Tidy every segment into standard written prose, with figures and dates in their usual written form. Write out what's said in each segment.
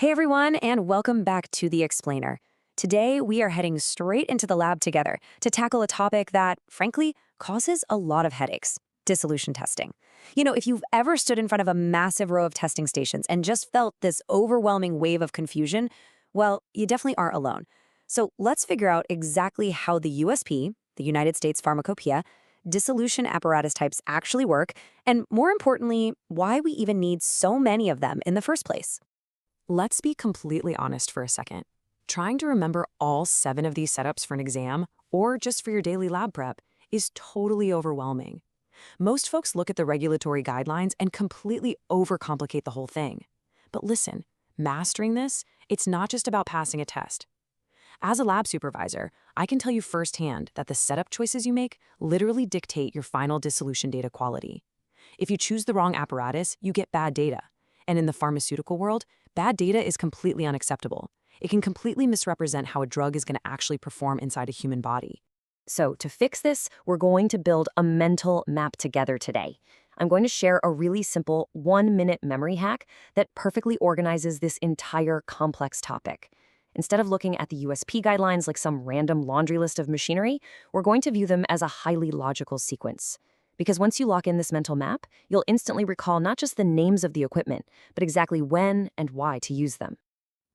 Hey everyone, and welcome back to The Explainer. Today, we are heading straight into the lab together to tackle a topic that, frankly, causes a lot of headaches: dissolution testing. If you've ever stood in front of a massive row of testing stations and just felt this overwhelming wave of confusion, well, you definitely aren't alone. So let's figure out exactly how the USP, the United States Pharmacopoeia, dissolution apparatus types actually work, and more importantly, why we even need so many of them in the first place. Let's be completely honest for a second. Trying to remember all 7 of these setups for an exam, or just for your daily lab prep, is totally overwhelming. Most folks look at the regulatory guidelines and completely overcomplicate the whole thing. But listen, mastering this, it's not just about passing a test. As a lab supervisor, I can tell you firsthand that the setup choices you make literally dictate your final dissolution data quality. If you choose the wrong apparatus, you get bad data. And in the pharmaceutical world, bad data is completely unacceptable. It can completely misrepresent how a drug is going to actually perform inside a human body. So to fix this, we're going to build a mental map together today. I'm going to share a really simple 1-minute memory hack that perfectly organizes this entire complex topic. Instead of looking at the USP guidelines like some random laundry list of machinery, we're going to view them as a highly logical sequence. Because once you lock in this mental map, you'll instantly recall not just the names of the equipment, but exactly when and why to use them.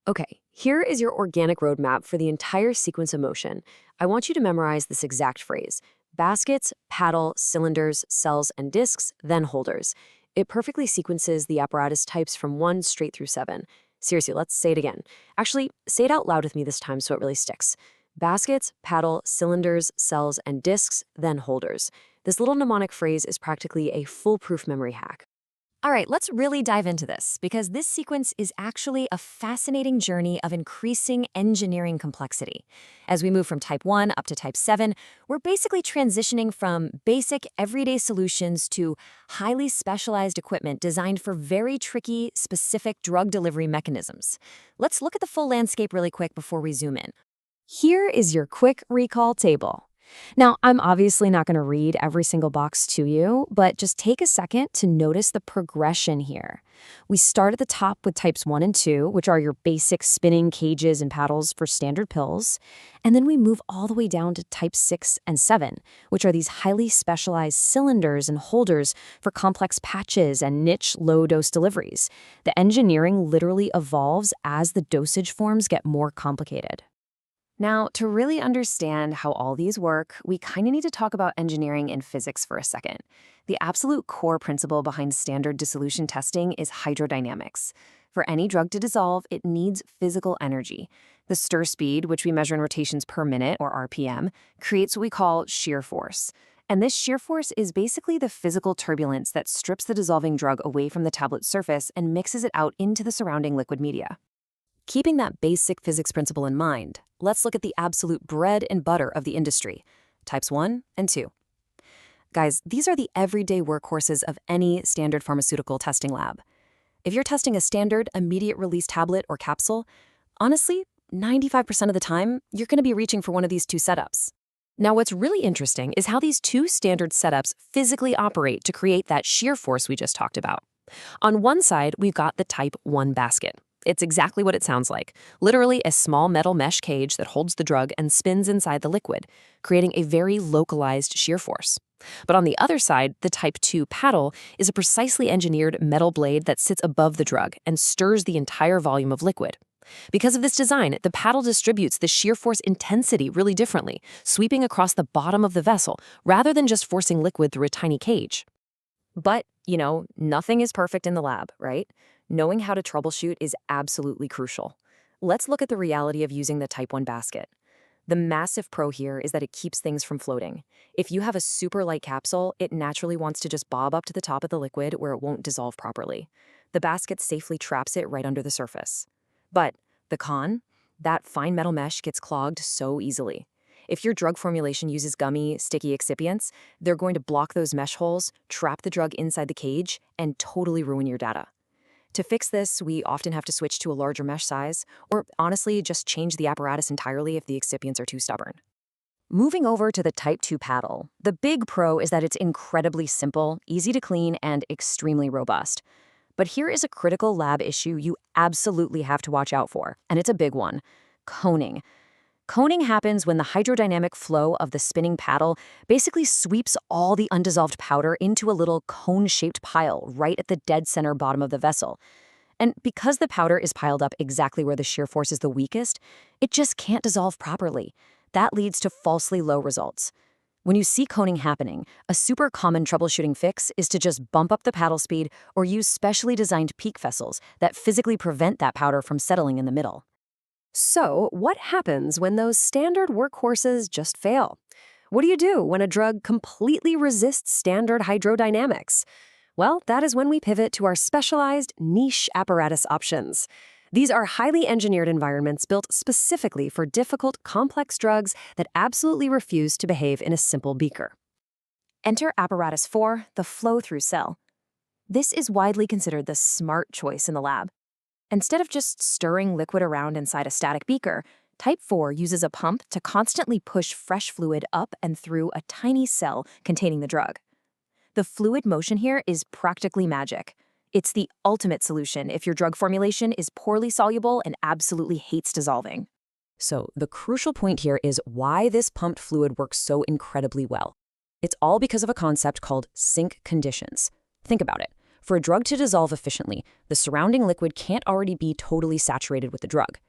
Okay, here is your organic roadmap for the entire sequence of motion. I want you to memorize this exact phrase: baskets, paddle, cylinders, cells, and discs, then holders. It perfectly sequences the apparatus types from 1 straight through 7. Seriously, let's say it again. Actually, say it out loud with me this time so it really sticks. Baskets, paddle, cylinders, cells, and discs, then holders. This little mnemonic phrase is practically a foolproof memory hack. All right, let's really dive into this, because this sequence is actually a fascinating journey of increasing engineering complexity. As we move from type 1 up to type 7, we're basically transitioning from basic everyday solutions to highly specialized equipment designed for very tricky, specific drug delivery mechanisms. Let's look at the full landscape really quick before we zoom in. Here is your quick recall table. Now, I'm obviously not going to read every single box to you, but just take a second to notice the progression here. We start at the top with types 1 and 2, which are your basic spinning cages and paddles for standard pills. And then we move all the way down to type 6 and 7, which are these highly specialized cylinders and holders for complex patches and niche low-dose deliveries. The engineering literally evolves as the dosage forms get more complicated. Now, to really understand how all these work, we kind of need to talk about engineering and physics for a second. The absolute core principle behind standard dissolution testing is hydrodynamics. For any drug to dissolve, it needs physical energy. The stir speed, which we measure in rotations per minute, or RPM, creates what we call shear force. And this shear force is basically the physical turbulence that strips the dissolving drug away from the tablet surface and mixes it out into the surrounding liquid media. Keeping that basic physics principle in mind, let's look at the absolute bread and butter of the industry, types 1 and 2. Guys, these are the everyday workhorses of any standard pharmaceutical testing lab. If you're testing a standard immediate-release tablet or capsule, honestly, 95% of the time, you're going to be reaching for one of these 2 setups. Now, what's really interesting is how these 2 standard setups physically operate to create that shear force we just talked about. On one side, we've got the type 1 basket. It's exactly what it sounds like, literally a small metal mesh cage that holds the drug and spins inside the liquid, creating a very localized shear force. But on the other side, the type 2 paddle is a precisely engineered metal blade that sits above the drug and stirs the entire volume of liquid. Because of this design, the paddle distributes the shear force intensity really differently, sweeping across the bottom of the vessel rather than just forcing liquid through a tiny cage. But, nothing is perfect in the lab, right? Knowing how to troubleshoot is absolutely crucial. Let's look at the reality of using the type 1 basket. The massive pro here is that it keeps things from floating. If you have a super light capsule, it naturally wants to just bob up to the top of the liquid where it won't dissolve properly. The basket safely traps it right under the surface. But the con? That fine metal mesh gets clogged so easily. If your drug formulation uses gummy, sticky excipients, they're going to block those mesh holes, trap the drug inside the cage, and totally ruin your data. To fix this, we often have to switch to a larger mesh size, or honestly, just change the apparatus entirely if the excipients are too stubborn. Moving over to the Type 2 paddle, the big pro is that it's incredibly simple, easy to clean, and extremely robust. But here is a critical lab issue you absolutely have to watch out for, and it's a big one: coning. Coning happens when the hydrodynamic flow of the spinning paddle basically sweeps all the undissolved powder into a little cone-shaped pile right at the dead center bottom of the vessel. And because the powder is piled up exactly where the shear force is the weakest, it just can't dissolve properly. That leads to falsely low results. When you see coning happening, a super common troubleshooting fix is to just bump up the paddle speed or use specially designed peak vessels that physically prevent that powder from settling in the middle. So, what happens when those standard workhorses just fail? What do you do when a drug completely resists standard hydrodynamics? Well, that is when we pivot to our specialized niche apparatus options. These are highly engineered environments built specifically for difficult, complex drugs that absolutely refuse to behave in a simple beaker. Enter Apparatus 4, the flow-through cell. This is widely considered the smart choice in the lab. Instead of just stirring liquid around inside a static beaker, Type 4 uses a pump to constantly push fresh fluid up and through a tiny cell containing the drug. The fluid motion here is practically magic. It's the ultimate solution if your drug formulation is poorly soluble and absolutely hates dissolving. So the crucial point here is why this pumped fluid works so incredibly well. It's all because of a concept called sink conditions. Think about it. For a drug to dissolve efficiently, the surrounding liquid can't already be totally saturated with the drug.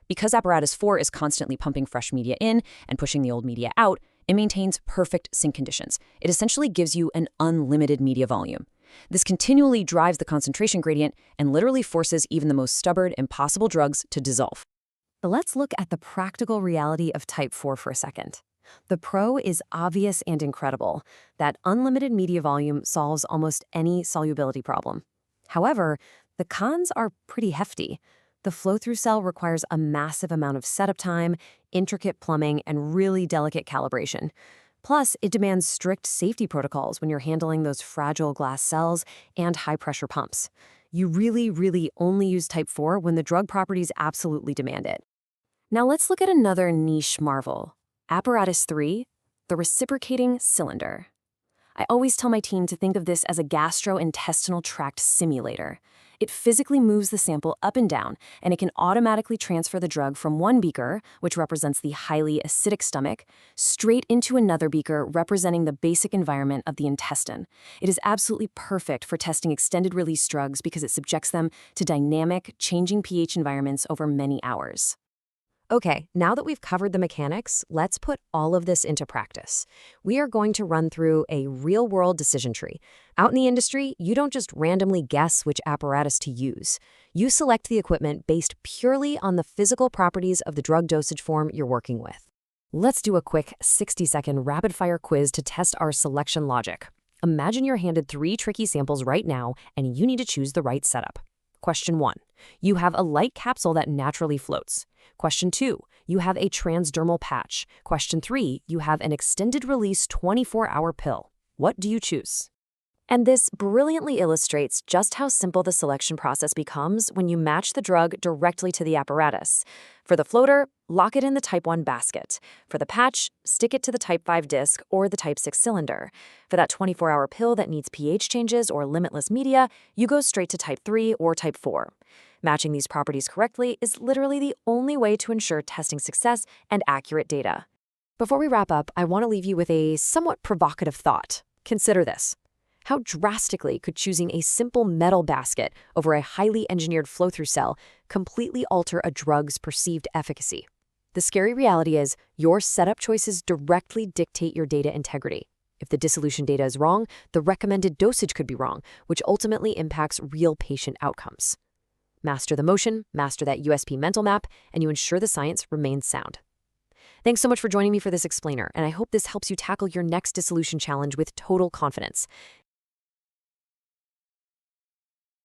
Because Apparatus 4 is constantly pumping fresh media in and pushing the old media out, it maintains perfect sink conditions. It essentially gives you an unlimited media volume. This continually drives the concentration gradient and literally forces even the most stubborn, impossible drugs to dissolve. But let's look at the practical reality of Type 4 for a second. The pro is obvious and incredible. That unlimited media volume solves almost any solubility problem. However, the cons are pretty hefty. The flow-through cell requires a massive amount of setup time, intricate plumbing, and really delicate calibration. Plus, it demands strict safety protocols when you're handling those fragile glass cells and high-pressure pumps. You really only use Type 4 when the drug properties absolutely demand it. Now let's look at another niche marvel. Apparatus 3, the reciprocating cylinder. I always tell my team to think of this as a gastrointestinal tract simulator. It physically moves the sample up and down, and it can automatically transfer the drug from one beaker, which represents the highly acidic stomach, straight into another beaker representing the basic environment of the intestine. It is absolutely perfect for testing extended-release drugs because it subjects them to dynamic, changing pH environments over many hours. Okay, now that we've covered the mechanics, let's put all of this into practice. We are going to run through a real-world decision tree. Out in the industry, you don't just randomly guess which apparatus to use. You select the equipment based purely on the physical properties of the drug dosage form you're working with. Let's do a quick 60-second rapid-fire quiz to test our selection logic. Imagine you're handed 3 tricky samples right now, and you need to choose the right setup. Question 1. You have a light capsule that naturally floats. Question 2. You have a transdermal patch. Question 3. You have an extended-release 24-hour pill. What do you choose? And this brilliantly illustrates just how simple the selection process becomes when you match the drug directly to the apparatus. For the floater, lock it in the Type 1 basket. For the patch, stick it to the Type 5 disc or the Type 6 cylinder. For that 24-hour pill that needs pH changes or limitless media, you go straight to Type 3 or Type 4. Matching these properties correctly is literally the only way to ensure testing success and accurate data. Before we wrap up, I want to leave you with a somewhat provocative thought. Consider this. How drastically could choosing a simple metal basket over a highly engineered flow-through cell completely alter a drug's perceived efficacy? The scary reality is your setup choices directly dictate your data integrity. If the dissolution data is wrong, the recommended dosage could be wrong, which ultimately impacts real patient outcomes. Master the motion, master that USP mental map, and you ensure the science remains sound. Thanks so much for joining me for this explainer, and I hope this helps you tackle your next dissolution challenge with total confidence.